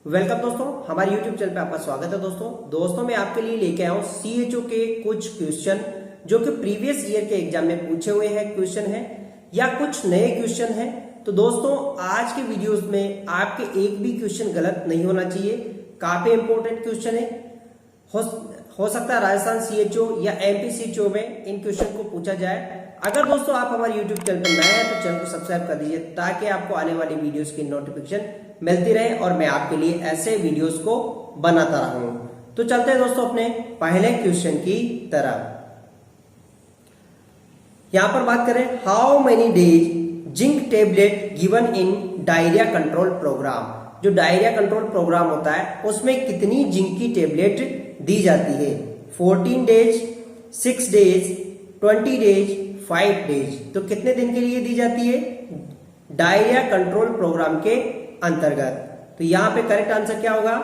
Welcome दोस्तों, हमारे YouTube channel पे आपका स्वागत है। दोस्तों मैं आपके लिए लेके आया हूँ CHO के कुछ क्वेश्चन जो कि प्रीवियस ईयर के एग्जाम में पूछे हुए हैं क्वेश्चन है या कुछ नए क्वेश्चन हैं। तो दोस्तों आज के वीडियोस में आपके एक भी क्वेश्चन गलत नहीं होना चाहिए। काफी इंपॉर्टेंट क्वेश्चन है। हो सकता है राजस्थान CHO या MP CHO में इन क्वेश्चन को पूछा जाए। अगर दोस्तों आप हमारे YouTube चैनल पर नए हैं तो चैनल को सब्सक्राइब कर दीजिए ताकि आपको आने वाली वीडियोस की नोटिफिकेशन मिलती रहे और मैं आपके लिए ऐसे वीडियोस को बनाता रहूं। तो चलते हैं दोस्तों अपने पहले क्वेश्चन की तरफ। यहां पर बात करें, how many days zinc tablet given in diarrhoea control programme. जो डायरिया कंट्रोल प्रोग्राम होता है उसमें कितनी जिंक की टेबलेट दी जाती है? 14 डेज, 6 डेज, 20 डेज, 5 डेज। तो कितने दिन के लिए दी जाती है डायरिया कंट्रोल प्रोग्राम के अंतर्गत? तो यहां पे करेक्ट आंसर क्या होगा?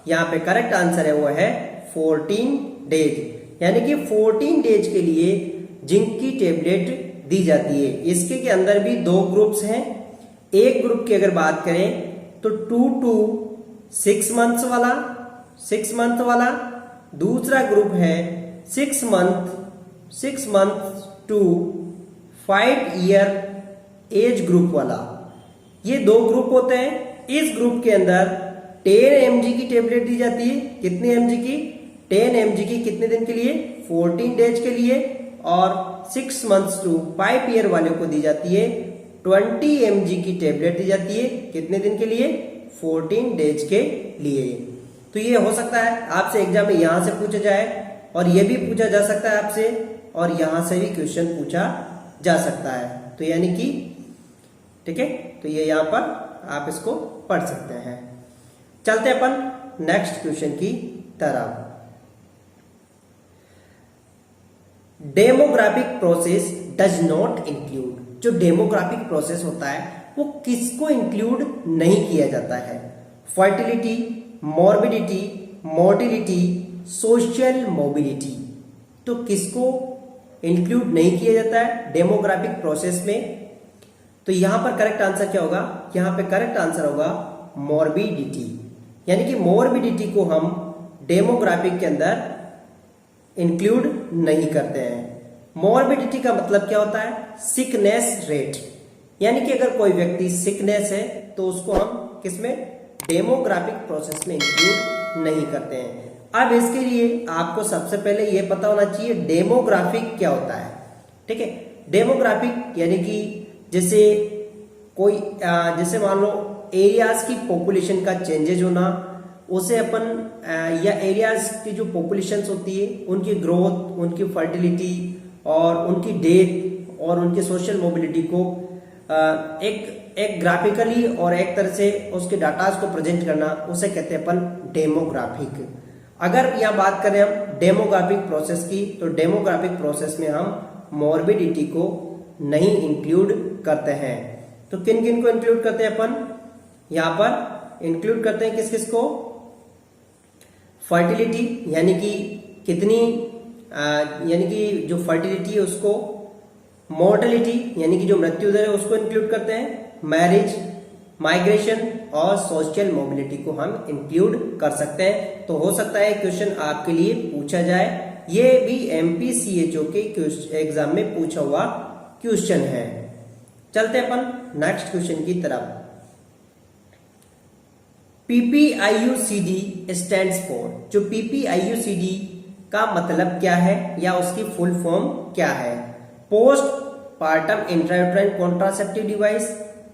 यहां पे करेक्ट आंसर है वो है 14 डेज, यानी कि 14 डेज के लिए जिंक की टेबलेट दी जाती है। इसके के अंदर भी दो ग्रुप्स हैं। एक ग्रुप की अगर बात करें तो 2 to 6 मंथ्स वाला, 6 मंथ वाला। दूसरा ग्रुप है 6 month to 5 year age group वाला। ये दो ग्रुप होते हैं। इस ग्रुप के अंदर 10 mg की टेबलेट दी जाती है। कितने mg की? 10 mg की। कितने दिन के लिए? 14 डेज के लिए। और 6 मंथ्स टू 5 ईयर वाले को दी जाती है 20 mg की टेबलेट दी जाती है। कितने दिन के लिए? 14 डेज के लिए। तो ये हो सकता है आपसे एग्जाम में यहां से पूछा जाए और ये भी पूछा जा सकता है आपसे, और यहां से भी क्वेश्चन पूछा जा सकता है। तो यानी कि ठीक है, तो ये यहां पर आप इसको पढ़ सकते हैं। चलते अपन नेक्स्ट क्वेश्चन की तरफ। Demographic process does not include. जो डेमोग्राफिक प्रोसेस होता है वो किसको इंक्लूड नहीं किया जाता है? Fertility, morbidity, mortality, social mobility. तो किसको इंक्लूड नहीं किया जाता है डेमोग्राफिक प्रोसेस में? तो यहां पर करेक्ट आंसर क्या होगा? यहां पे करेक्ट आंसर होगा मॉर्बिडिटी, यानी कि मॉर्बिडिटी को हम डेमोग्राफिक के अंदर इंक्लूड नहीं करते हैं। मॉर्बिडिटी का मतलब क्या होता है? सिकनेस रेट, यानी कि अगर कोई व्यक्ति सिकनेस है तो उसको हम किसमें? डेमोग्राफिक प्रोसेस में इंक्लूड नहीं करते हैं। अब इसके लिए आपको सबसे पहले यह पता होना चाहिए डेमोग्राफिक क्या होता है। ठीक है, डेमोग्राफिक यानी कि जैसे कोई जैसे मान लो एरियाज की पॉपुलेशन का चेंजेज होना, उसे अपन या एरियाज की जो पॉपुलेशंस होती है उनकी ग्रोथ, उनकी फर्टिलिटी और उनकी डेथ और उनकी सोशल मोबिलिटी को एक ग्राफिकली और एक तरह से उसके डाटाज को प्रेजेंट करना, उसे कहते हैं अपन डेमोग्राफिक। अगर यहाँ बात करें हम डेमोग्राफिक प्रोसेस की, तो डेमोग्राफिक प्रोसेस में हम मॉर्बिडिटी को नहीं इंक्लूड करते हैं। तो किन किन को इंक्लूड करते हैं अपन? यहां पर इंक्लूड करते हैं किस किस को? फर्टिलिटी, यानी कि कितनी यानी कि जो फर्टिलिटी है उसको। मोर्टेलिटी, यानी कि जो मृत्यु दर है उसको इंक्लूड करते हैं। मैरिज, माइग्रेशन और सोशल मोबिलिटी को हम इंक्लूड कर सकते हैं। तो हो सकता है क्वेश्चन आपके लिए पूछा जाए। ये भी MP CHO के एग्जाम में पूछा हुआ क्वेश्चन है। चलते अपन नेक्स्ट क्वेश्चन की तरफ। PPIUCD stands for. जो PPIUCD का मतलब क्या है या उसकी फुल फॉर्म क्या है? Post partum intrauterine contraceptive device,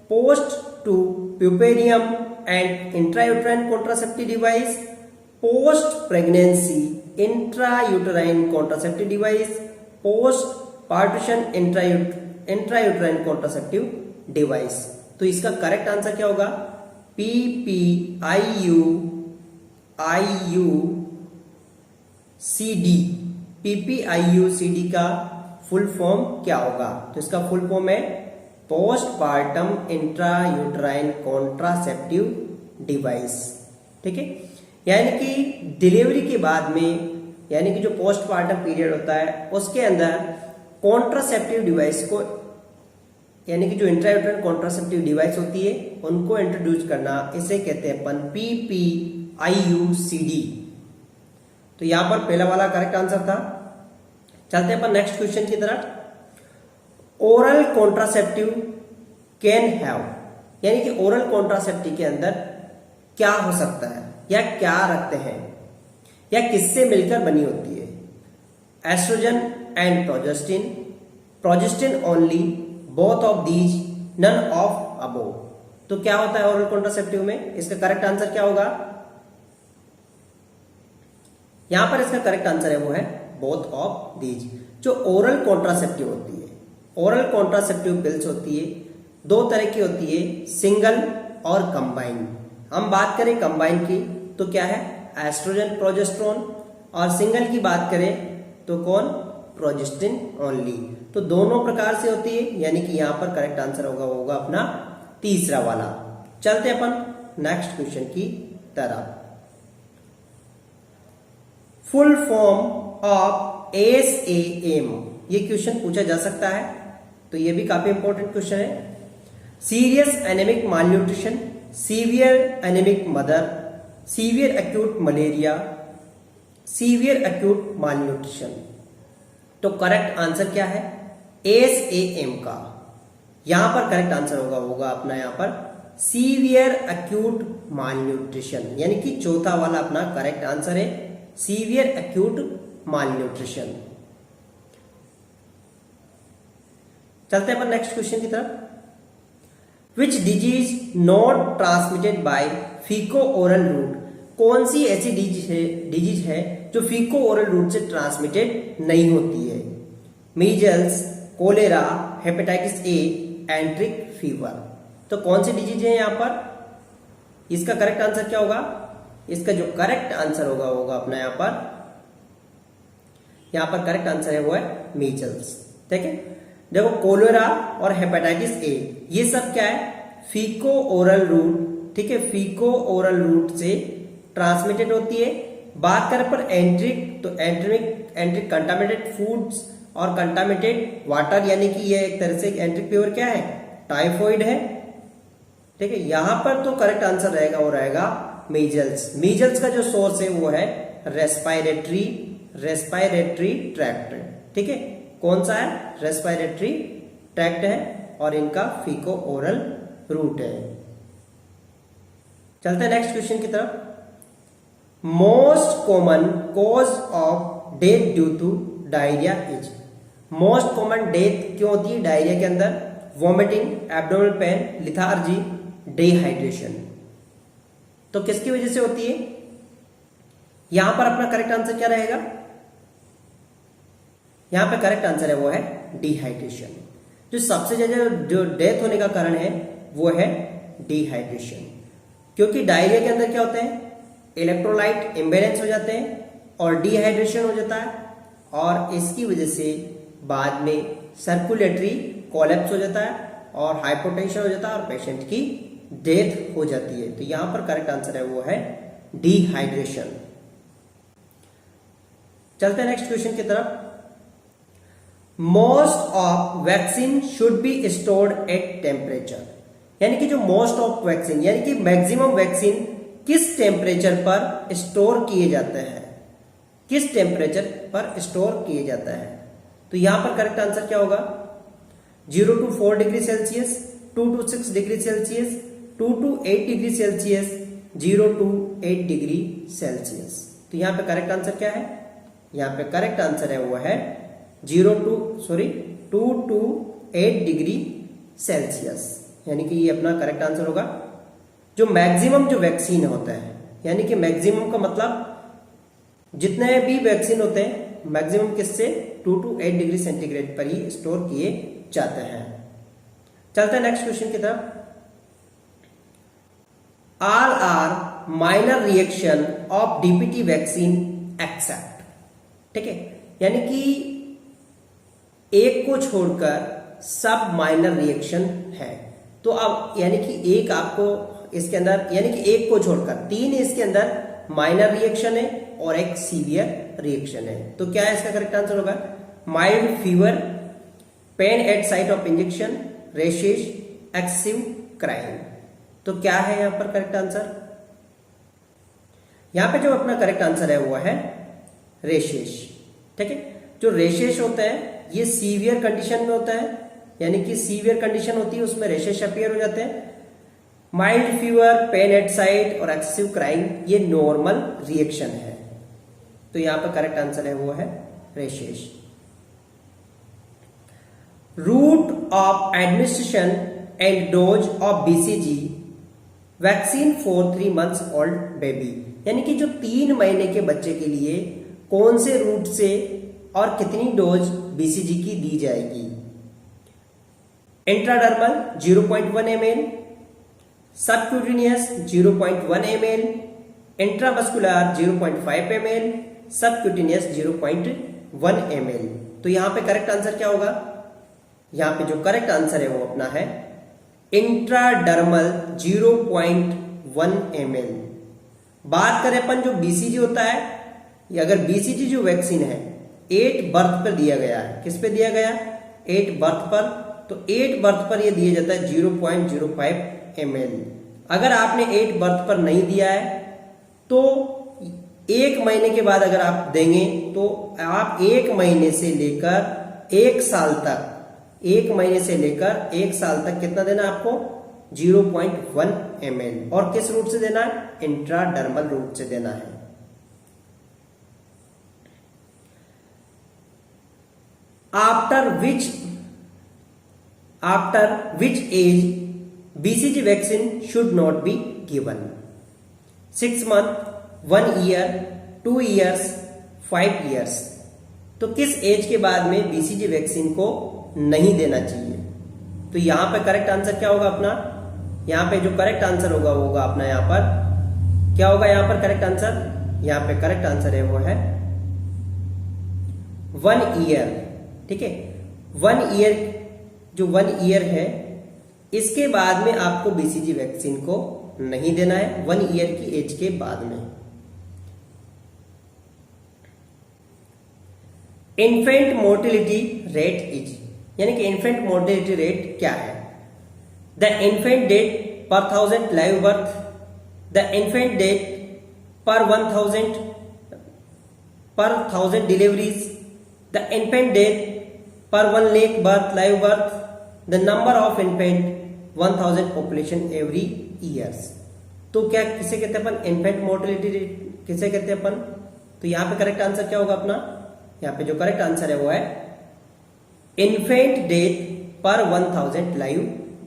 post to puerperium and intrauterine contraceptive device, post pregnancy intrauterine contraceptive device, post partition intrauterine contraceptive device. तो इसका करेक्ट आंसर क्या होगा? PPIUCD का फुल फॉर्म क्या होगा? तो इसका फुल फॉर्म है पोस्टपार्टम इंट्रायूटराइन कॉन्ट्रासेप्टिव डिवाइस। ठीक है, यानी कि डिलीवरी के बाद में, यानी कि जो पोस्टपार्टम पीरियड होता है उसके अंदर कॉन्ट्रासेप्टिव डिवाइस को यानी कि जो इंट्रायूटेराइन कॉन्ट्रासेप्टिव डिवाइस होती है उनको इंट्रोड्यूस करना, इसे कहते हैं अपन PPIUCD। तो यहां पर पहला वाला करेक्ट आंसर था। चलते हैं अपन नेक्स्ट क्वेश्चन की तरफ। ओरल कॉन्ट्रासेप्टिव कैन हैव, यानी कि ओरल कॉन्ट्रासेप्टिव के अंदर क्या हो सकता है या क्या रखते हैं या किससे मिलकर बनी होती है? Estrogen and progestin, progestin only, both of these, none of above. तो क्या होता है ओरल कॉन्ट्रासेप्टिव में? इसका करेक्ट आंसर क्या होगा? यहां पर इसका करेक्ट आंसर है वो है बोथ ऑफ दीज। जो ओरल कॉन्ट्रासेप्टिव होती है, ओरल कॉन्ट्रासेप्टिव पिल्स होती है, दो तरह की होती है, सिंगल और कंबाइन। हम बात करें कंबाइन की तो क्या है? एस्ट्रोजन प्रोजेस्टेरोन, और सिंगल की बात करें तो कौन? Progestin only. तो दोनों प्रकार से होती है, यानी कि यहां पर करेक्ट आंसर होगा अपना तीसरा वाला। चलते अपन नेक्स्ट क्वेश्चन की तरफ। फुल फॉर्म ऑफ SAM, ये क्वेश्चन पूछा जा सकता है, तो ये भी काफी इंपॉर्टेंट क्वेश्चन है। Serious anaemic malnutrition, severe anaemic mother, severe acute malaria, severe acute malnutrition. तो करेक्ट आंसर क्या है SAM का? यहां पर करेक्ट आंसर होगा अपना यहां पर सीवियर एक्यूट मालन्यूट्रिशन, यानी कि चौथा वाला अपना करेक्ट आंसर है सीवियर एक्यूट मालन्यूट्रिशन। चलते हैं अपन नेक्स्ट क्वेश्चन की तरफ। Which disease not transmitted by faeco oral route, कौन सी ऐसी डिजीज है जो फीको ओरल रूट से ट्रांसमिटेड नहीं होती है? Measles, cholera, hepatitis A, enteric fever. तो कौन सी डिजीज है यहां पर? इसका करेक्ट आंसर क्या होगा? इसका जो करेक्ट आंसर होगा अपना यहां पर करेक्ट आंसर है वो है मीजल्स। ठीक है, देखो कोलेरा और हेपेटाइटिस ए ये सब क्या है? फीको ओरल रूट, ठीक है, फीको ओरल रूट से ट्रांसमिटेड होती है। बात करें पर एंट्रिक, तो एंट्रिक कंटामिनेटेड फूड्स और कंटामिनेटेड वाटर, यानी कि ये एक तरह से एंट्रिक फीवर क्या है? टाइफॉइड है। ठीक है, यहां पर तो करेक्ट आंसर रहेगा वो रहेगा मीजल्स। मीजल्स का जो सोर्स है वो है रेस्पिरेटरी ट्रैक्ट। ठीक है, कौन सा है? रेस्पिरेटरी ट्रैक्ट है और इनका फीको ओरल रूट है। चलते हैं नेक्स्ट क्वेश्चन की तरफ। Most common cause of death due to diarrhoea is, most common death क्यों होती है डायरिया के अंदर? Vomiting, abdominal pain, lethargy, dehydration. तो किसकी वजह से होती है? यहां पर अपना करेक्ट आंसर क्या रहेगा? यहां पे करेक्ट आंसर है वो है डिहाइड्रेशन। जो सबसे ज्यादा जो डेथ होने का कारण है वो है डिहाइड्रेशन, क्योंकि डायरिया के अंदर क्या होते हैं? इलेक्ट्रोलाइट इम्बैलेंस हो जाते हैं और डिहाइड्रेशन हो जाता है, और इसकी वजह से बाद में सर्कुलेटरी कोलैप्स हो जाता है और हाइपोटेंशन हो जाता है और पेशेंट की डेथ हो जाती है। तो यहां पर करेक्ट आंसर है वो है डिहाइड्रेशन। चलते हैं नेक्स्ट क्वेश्चन की तरफ। Most of vaccine should be stored at temperature, यानी कि जो मोस्ट ऑफ वैक्सीन यानी कि मैक्सिमम वैक्सीन किस टेम्परेचर पर स्टोर किए जाते हैं? किस टेम्परेचर पर स्टोर किए जाता है? तो यहां पर करेक्ट आंसर क्या होगा? 0 to 4 degree Celsius, 2 to 6 degree Celsius, 2 to 8 degree Celsius, 0 to 8 degree Celsius. तो यहां पे करेक्ट आंसर क्या है? यहां पे करेक्ट आंसर है वो है 2 to 8 डिग्री सेल्सियस, यानी कि ये अपना करेक्ट आंसर होगा। जो मैक्सिमम जो वैक्सीन होता है, यानी कि मैक्सिमम का मतलब जितने भी वैक्सीन होते हैं मैक्सिमम किससे? 2 to 8 डिग्री सेंटीग्रेड पर ही स्टोर किए जाते हैं। चलते हैं नेक्स्ट क्वेश्चन की तरफ। All are minor reaction of DPT vaccine except, ठीक है, यानी कि एक को छोड़कर सब माइनर रिएक्शन है। तो अब यानी कि एक आपको इसके अंदर, यानी कि एक को छोड़कर 3 इसके अंदर माइनर रिएक्शन है और एक सीवियर रिएक्शन है। तो क्या है इसका करेक्ट आंसर होगा? Mild fever, pain at site of injection, rashes, excessive crime. तो क्या है यहां पर करेक्ट आंसर? यहां पे जो अपना करेक्ट आंसर है वो है रेशेस। ठीक है, जो रेशेस होता है ये सीवियर कंडीशन में होता है, यानी कि सीवियर कंडीशन होती है उसमें रेशेस अपीयर हो जाते हैं। Mild fever, pain at site और एक्सेसिव क्राइम ये नॉर्मल रिएक्शन है। तो यहां पर करेक्ट आंसर है वो है rashes. Route of administration and dose of BCG vaccine for 3 months old baby, यानी कि जो 3 महीने के बच्चे के लिए कौन से रूट से और कितनी डोज बीसीजी की दी जाएगी? Intradermal 0.1 ml, subcutaneous 0.1 ml, intramuscular 0.5 ml, subcutaneous 0.1 ml। तो यहां पे करेक्ट आंसर क्या होगा? यहां पे जो करेक्ट आंसर है वो अपना है इंट्राडर्मल 0.1 ml। बात करें अपन जो बीसीजी होता है, अगर बीसीजी जो वैक्सीन है 8 बर्थ पर दिया गया है, किस पे दिया गया? 8 बर्थ पर। तो 8 बर्थ पर ये दिया जाता है 0.05 ml। अगर आपने 8 बर्थ पर नहीं दिया है तो 1 महीने के बाद अगर आप देंगे तो आप 1 महीने से लेकर 1 साल तक, 1 महीने से लेकर 1 साल तक कितना देना आपको? 0.1 ml। और किस रूट से देना है? इंट्राडर्मल रूट से देना है। After which age BCG vaccine should not be given? 6 months, 1 year, 2 years, 5 years। तो किस एज के बाद में बीसीजी वैक्सीन को नहीं देना चाहिए? तो यहां पे करेक्ट आंसर क्या होगा अपना? यहां पे जो करेक्ट आंसर होगा वो होगा अपना यहां पर क्या होगा? यहां पर करेक्ट आंसर, यहां पे करेक्ट आंसर है वो है 1 year। ठीक है, 1 year, जो 1 year है इसके बाद में आपको बीसीजी वैक्सीन को नहीं देना है, 1 year की एज के बाद में। इन्फेंट मोर्टेलिटी रेट इज, यानी कि इन्फेंट मोर्टेलिटी रेट क्या है? द इन्फेंट डेथ पर 1000 live birth, the infant death पर 1000 डिलीवरीज, द इन्फेंट डेथ पर 1 lakh birth live birth, the number of infant 1000 population every years. तो क्या किसे कहते हैं अपन? इन्फेंट मोर्टेलिटी रेट किसे कहते हैं अपन? तो यहां पे करेक्ट आंसर क्या होगा अपना? यहां पे जो करेक्ट आंसर है वो है इन्फेंट डेथ पर 1000 लाइव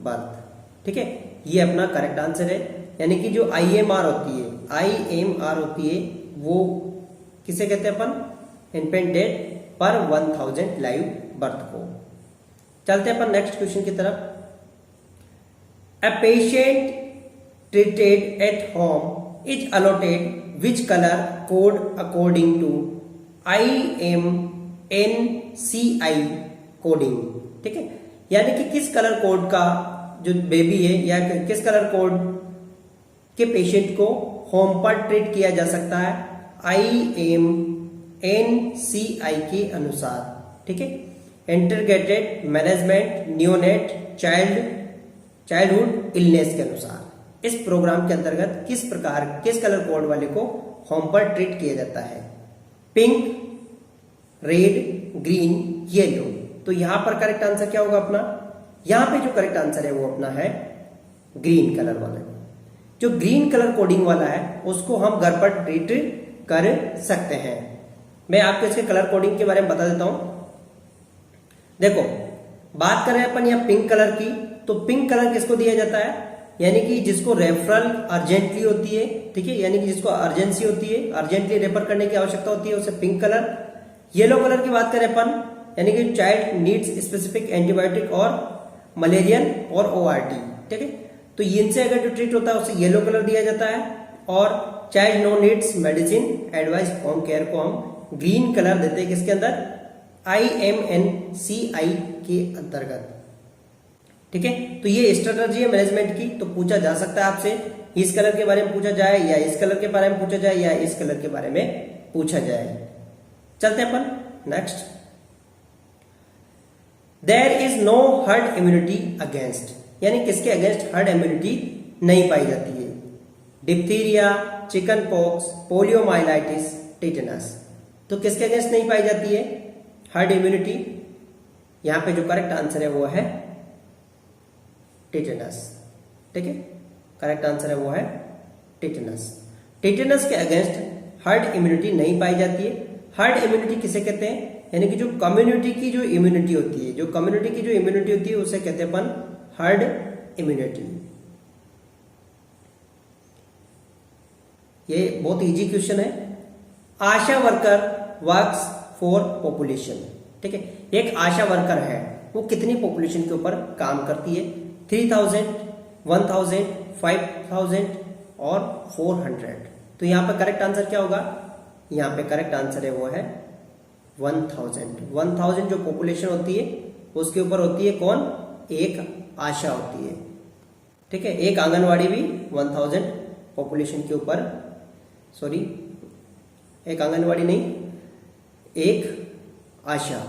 बर्थ। ठीक है, ये अपना करेक्ट आंसर है। यानी कि जो आईएमआर होती है, आईएमआर होती है वो किसे कहते हैं अपन? इन्फेंट डेथ पर 1000 लाइव बर्थ को। चलते हैं अपन नेक्स्ट क्वेश्चन की तरफ। A patient treated at home is allotted which color code according to IMNCI coding? ठीक है, यानी कि किस कलर कोड का जो बेबी है या किस कलर कोड के पेशेंट को होम पर ट्रीट किया जा सकता है IMNCI के अनुसार। ठीक है, integrated management neonate childhood illness के अनुसार इस प्रोग्राम के अंतर्गत किस कलर कोड वाले को होम पर ट्रीट किया जाता है? Pink, red, green, yellow. तो यहां पर करेक्ट आंसर क्या होगा अपना? यहां पे जो करेक्ट आंसर है वो अपना है ग्रीन कलर वाला। जो ग्रीन कलर कोडिंग वाला है उसको हम घर पर ट्रीट कर सकते हैं। मैं आपको इसके कलर कोडिंग के बारे में बता देता हूं। देखो, बात करें अपन यहाँ पिंक कलर की, तो पिंक कलर किसको दिया जाता है? यानी कि जिसको रेफरल अर्जेंटली होती है। ठीक है, यानी कि जिसको अर्जेंसी होती है, अर्जेंटली रेफर करने की आवश्यकता होती है, उसे पिंक कलर। येलो कलर की बात करें अपन, यानी कि चाइल्ड नीड्स स्पेसिफिक एंटीबायोटिक और मलेरियन और ओआरटी। ठीक है, तो इनसे अगर जो ट्रीट होता है उसे येलो कलर दिया जाता है। और child no needs medicine advice home care को हम ग्रीन कलर देते हैं। किसके अंदर? IMNCI के अंतर्गत। ठीक है, तो ये स्ट्रेटजी है मैनेजमेंट की। तो पूछा जा सकता है आपसे, इस कलर के बारे में पूछा जाए या इस कलर के बारे में पूछा जाए या इस कलर के बारे में पूछा जाए। चलते हैं अपन next. There is no herd immunity against, यानी किसके अगेंस्ट हर्ड इम्यूनिटी नहीं पाई जाती है? Diphtheria, chicken pox, poliomyelitis, tetanus. तो किसके अगेंस्ट नहीं पाई जाती है हर्ड इम्यूनिटी? यहां पे जो करेक्ट आंसर है वो है टिटेनस। ठीक है, करेक्ट आंसर है वो है टिटेनस। टिटेनस के अगेंस्ट हर्ड इम्यूनिटी नहीं पाई जाती है। हर्ड इम्यूनिटी किसे कहते हैं? यानी कि जो कम्युनिटी की जो इम्यूनिटी होती है, जो कम्युनिटी की जो इम्यूनिटी होती है उसे कहते हैं अपन हर्ड इम्यूनिटी। ये बहुत इजी क्वेश्चन है। आशा वर्कर वर्क्स फॉर पॉपुलेशन। ठीक है, एक आशा वर्कर है, वो कितनी पॉपुलेशन के ऊपर काम करती है? 3000, 1000, 5000 और 400। तो यहां पर करेक्ट आंसर क्या होगा? यहां पे करेक्ट आंसर है वो है 1000। 1000 जो पॉपुलेशन होती है उसके ऊपर होती है कौन? एक आशा होती है। ठीक है, एक आंगनवाड़ी भी 1000 पॉपुलेशन के ऊपर, सॉरी एक आंगनवाड़ी नहीं, एक आशा।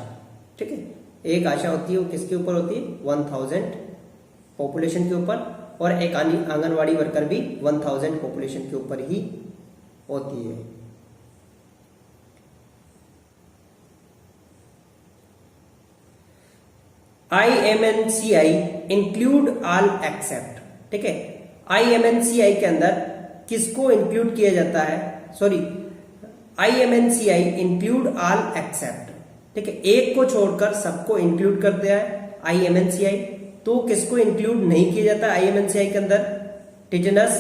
ठीक है, एक आशा होती है वो किसके ऊपर होती है? 1000 पॉपुलेशन के ऊपर, और एक आंगनवाड़ी वर्कर भी 1000 पॉपुलेशन के ऊपर ही होती है। IMNCI include all except. ठीक है, IMNCI के अंदर किसको इंक्लूड किया जाता है? Sorry, IMNCI include all except. ठीक है, एक को छोड़कर सबको इंक्लूड कर दिया है IMNCI। तो किसको इंक्लूड नहीं किया जाता IMNCI के अंदर? Tetanus,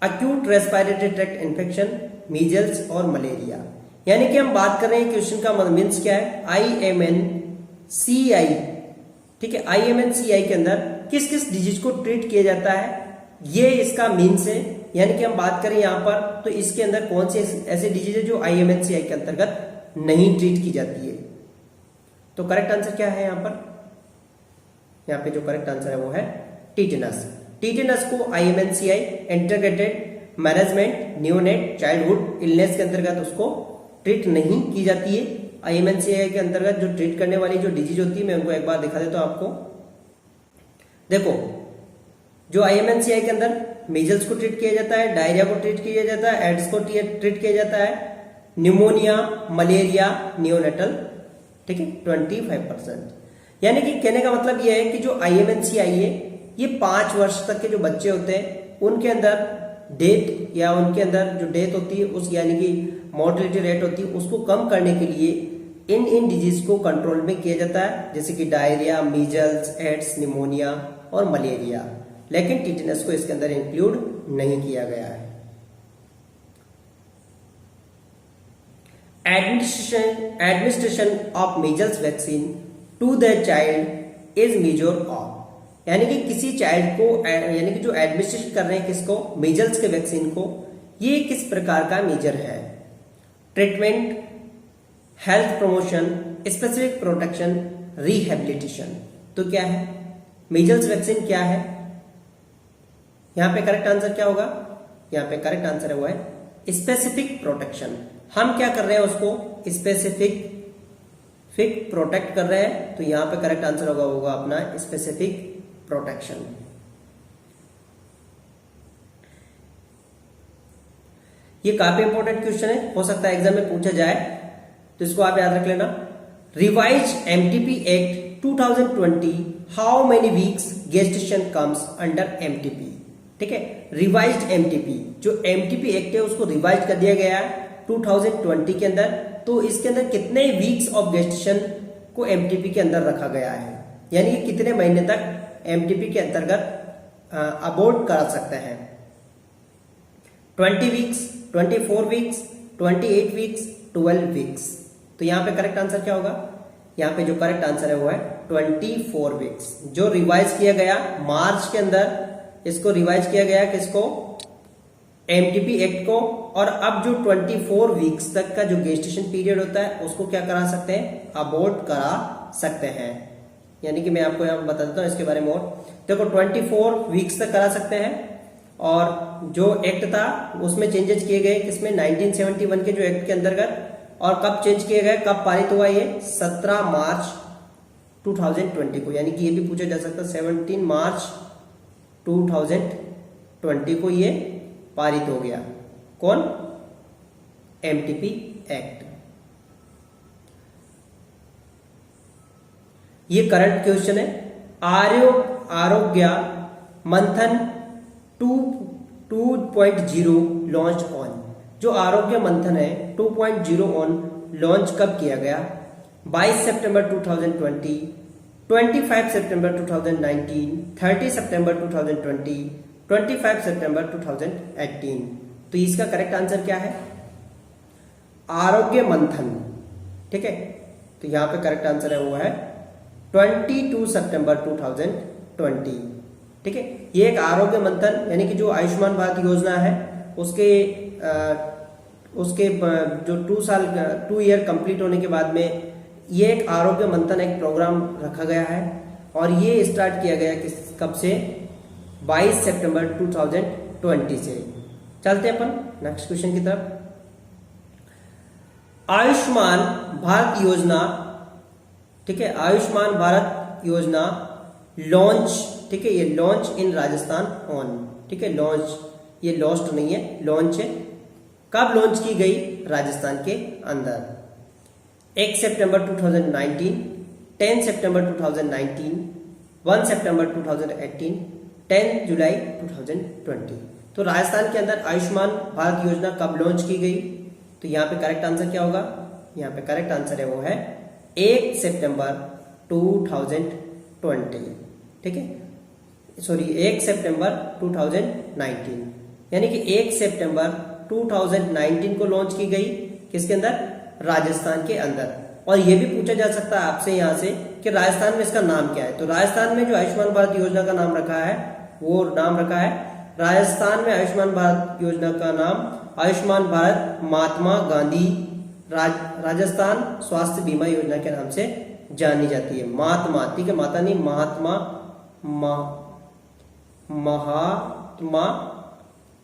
acute respiratory tract infection, measles और मलेरिया। यानी कि हम बात कर रहे हैं, क्वेश्चन का मीन्स क्या है? IMNCI। ठीक है, IMNCI के अंदर किस किस डिजीज को ट्रीट किया जाता है, ये इसका मीन्स है। यानी कि हम बात करें यहां पर, तो इसके अंदर कौन से ऐसे डिजीज है जो IMNCI के अंतर्गत नहीं ट्रीट की जाती है? तो करेक्ट आंसर क्या है यहां पर? यहां पे जो करेक्ट आंसर है वो है टिटेनस। टिटेनस को IMNCI integrated management neonate childhood illness के अंतर्गत उसको ट्रीट नहीं की जाती है। IMNCI के अंतर्गत जो ट्रीट करने वाली जो डिजीज होती है, मैं उनको एक बार दिखा देता हूं आपको। देखो, जो IMNCI के अंदर मीजल्स को ट्रीट किया जाता है, डायरिया को ट्रीट किया जाता है, एड्स को ट्रीट किया जाता है, न्यूमोनिया, मलेरिया, नियोनेटल। ठीक है, 25%। यानी कि कहने का मतलब यह है कि जो IMNCI है, ये 5 वर्ष तक के जो बच्चे होते हैं उनके अंदर डेथ या उनके अंदर जो डेथ होती है उस, यानी कि मोर्टेलिटी रेट होती है, उसको कम करने के लिए इन डिजीज को कंट्रोल में किया जाता है, जैसे कि डायरिया, मीजल्स, एड्स, निमोनिया और मलेरिया। लेकिन टिटेनस को इसके अंदर इंक्लूड नहीं किया गया है। Administration of measles vaccine to the child is major of. यानी कि किसी चाइल्ड को, यानी कि जो एडमिनिस्ट्रेशन कर रहे हैं किसको? मीजल्स के वैक्सीन को, ये किस प्रकार का मेजर है? Treatment, health promotion, specific protection, rehabilitation. तो क्या है मीजल्स वैक्सीन? क्या है यहां पे करेक्ट आंसर क्या होगा? यहां पे करेक्ट आंसर है वो है स्पेसिफिक प्रोटेक्शन। हम क्या कर रहे हैं? उसको स्पेसिफिक प्रोटेक्ट कर रहे हैं। तो यहां पे करेक्ट आंसर होगा अपना स्पेसिफिक प्रोटेक्शन। ये काफी इंपॉर्टेंट क्वेश्चन है, हो सकता है एग्जाम में पूछा जाए, तो इसको आप याद रख लेना। Revise MTP act 2020, how many weeks gestation comes under MTP? ठीक है, रिवाइज्ड MTP, जो MTP एक्ट है उसको रिवाइज कर दिया गया है 2020 के अंदर। तो इसके अंदर कितने वीक्स ऑफ गेस्टेशन को MTP के अंदर रखा गया है, यानी कि कितने महीने तक MTP के अंतर्गत अबॉर्ट करा सकते हैं? 20 वीक्स, 24 वीक्स, 28 वीक्स, 12 वीक्स। तो यहां पे करेक्ट आंसर क्या होगा? यहां पे जो करेक्ट आंसर है वो है 24 वीक्स, जो रिवाइज किया गया मार्च के अंदर। इसको रिवाइज किया गया किसको? MTP एक्ट को। और अब जो 24 वीक्स तक का जो गेस्टेशन पीरियड होता है उसको क्या करा सकते हैं? अबॉर्ट करा सकते हैं। यानी कि मैं आपको यहां बता देता हूं इसके बारे में और। देखो, 24 वीक्स तक करा सकते हैं। और जो एक्ट था उसमें चेंजेस किए गए, किसमें? 1971 के जो एक्ट के अंतर्गत। और कब चेंज किए गए, कब पारित हुआ ये? 17 मार्च 2020 को, यानी कि ये भी पूछा जा सकता है 17 मार्च 2020 को ये पारित हो गया। कौन? MTP act. ये करंट क्वेश्चन है। आरोग्य मंथन 2.0 लॉन्च ऑन, जो आरोग्य मंथन है 2.0 ऑन लॉन्च कब किया गया? 22 सितंबर 2020, 25 सितंबर 2019, 30 सितंबर 2020, 25 सितंबर 2018। तो इसका करेक्ट आंसर क्या है? आरोग्य मंथन। ठीक है, तो यहां पे करेक्ट आंसर है वो है 22 सितंबर 2020। ठीक है, ये एक आरोग्य मंथन यानी कि जो आयुष्मान भारत योजना है उसके जो 2 ईयर कंप्लीट होने के बाद में ये एक आरोग्य मंथन एक प्रोग्राम रखा गया है और ये स्टार्ट किया गया कब से? 22 सितंबर 2020 से। चलते हैं अपन नेक्स्ट क्वेश्चन की तरफ। आयुष्मान भारत योजना, ठीक है, आयुष्मान भारत योजना लॉन्च, ठीक है, ये लॉन्च इन राजस्थान ऑन, ठीक है, लॉन्च, ये लॉस्ट नहीं है, लॉन्च है। कब लॉन्च की गई? राजस्थान के अंदर 1 सितंबर 2019, 10 सितंबर 2019, 1 सितंबर 2018, 10 जुलाई 2020। तो राजस्थान के अंदर आयुष्मान भारत योजना कब लॉन्च की गई? तो यहाँ पे करेक्ट आंसर क्या होगा? यहाँ पे करेक्ट आंसर है वो है 1 सितंबर 2020। ठीक है, सॉरी 1 सितंबर 2019, यानी कि 1 सितंबर 2019 को लॉन्च की गई किसके अंदर? राजस्थान के अंदर। और यह भी पूछा जा सकता है आपसे यहां से कि राजस्थान में इसका नाम क्या है। तो राजस्थान में जो आयुष्मान भारत योजना का नाम रखा है वो नाम रखा है, राजस्थान में आयुष्मान भारत योजना का नाम आयुष्मान भारत महात्मा गांधी राजस्थान स्वास्थ्य बीमा योजना के नाम से जानी जाती है। महात्मा, ठीक है, माता नहीं, महात्मा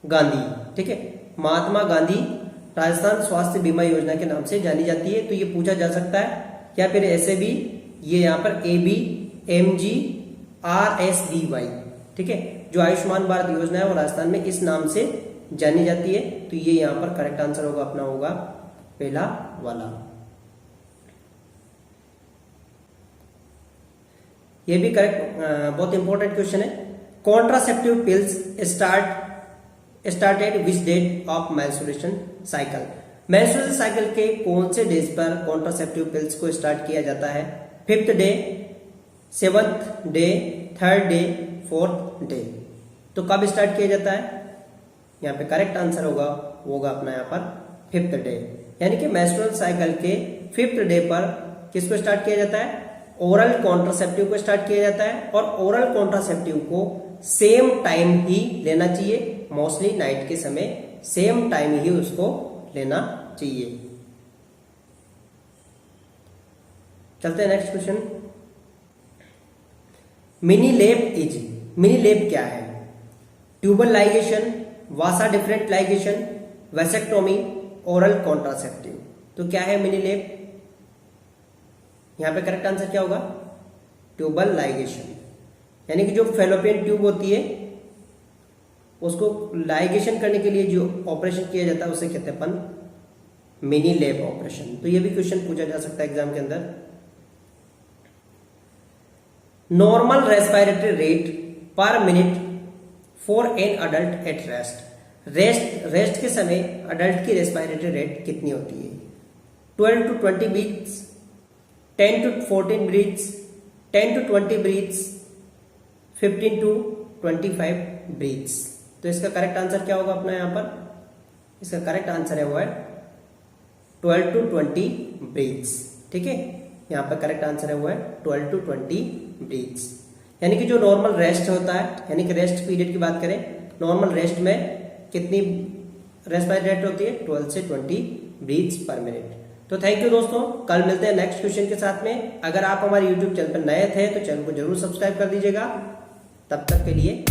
गांधी, ठीक है, महात्मा गांधी राजस्थान स्वास्थ्य बीमा योजना के नाम से जानी जाती है। तो ये पूछा जा सकता है, या फिर ऐसे भी ये यहाँ पर ABMGRSDY, ठीक है, जो आयुष्मान भारत योजना है वो राजस्थान में इस नाम से जानी जाती है। तो ये यहाँ पर करेक्ट आंसर होगा अपना, होगा पहला वाला। ये भी करेक्ट, बहुत इंपॉर्टेंट क्वेश्चन है। Contraceptive pills started which date of menstruation cycle? Menstruation cycle के कौन से डेज पर कॉन्ट्रासेप्टिव पिल्स को स्टार्ट किया जाता है? 5th day, 7th day, 3rd day, 4th day. तो कब स्टार्ट किया जाता है? यहाँ पे करेक्ट आंसर होगा अपना यहाँ पर 5th डे, यानी कि मेंस्ट्रुअल साइकिल के 5th डे पर किसको स्टार्ट किया जाता है? ओरल कॉन्ट्रासेप्टिव को स्टार्ट किया जाता है। और ओरल कॉन्ट्रासेप्टिव को सेम टाइम ही लेना चाहिए, मोस्टली नाइट के समय सेम टाइम ही उसको लेना चाहिए। चलते हैं नेक्स्ट क्वेश्चन। मिनी लेप क्या है? Tubal ligation, vasa different ligation, vasectomy, oral contraceptive. तो क्या है मिनी लेप? यहां पे करेक्ट आंसर क्या होगा? ट्यूबल लाइगेशन, यानी कि जो फेलोपियन ट्यूब होती है उसको लाइगेशन करने के लिए जो ऑपरेशन किया जाता है उसे कहते हैं अपन मिनी लेप ऑपरेशन। तो ये भी क्वेश्चन पूछा जा सकता है एग्जाम के अंदर। नॉर्मल रेस्पिरेटरी रेट पर minute for an adult at rest के समय अडल्ट की रेस्पिरेटरी रेट कितनी होती है? 12 to 20 breaths, 10 to 14 breaths, 10 to 20 breaths, 15 to 25 breaths. तो इसका करेक्ट आंसर क्या होगा अपना यहाँ पर? इसका करेक्ट आंसर है वो है 12 to 20 ब्रीथ्स। ठीक है, यहाँ पर करेक्ट आंसर है वो है 12 to 20 ब्रीथ्स। यानी कि जो नॉर्मल रेस्ट होता है, यानी कि रेस्ट पीरियड की बात करें, नॉर्मल रेस्ट में कितनी रेस्पिरेटरी रेट होती है? 12 से 20 ब्रीथ्स पर मिनट। तो थैंक यू दोस्तों, कल मिलते हैं नेक्स्ट क्वेश्चन के साथ में। अगर आप हमारे यूट्यूब चैनल पर नए थे तो चैनल को जरूर सब्सक्राइब कर दीजिएगा। तब तक के लिए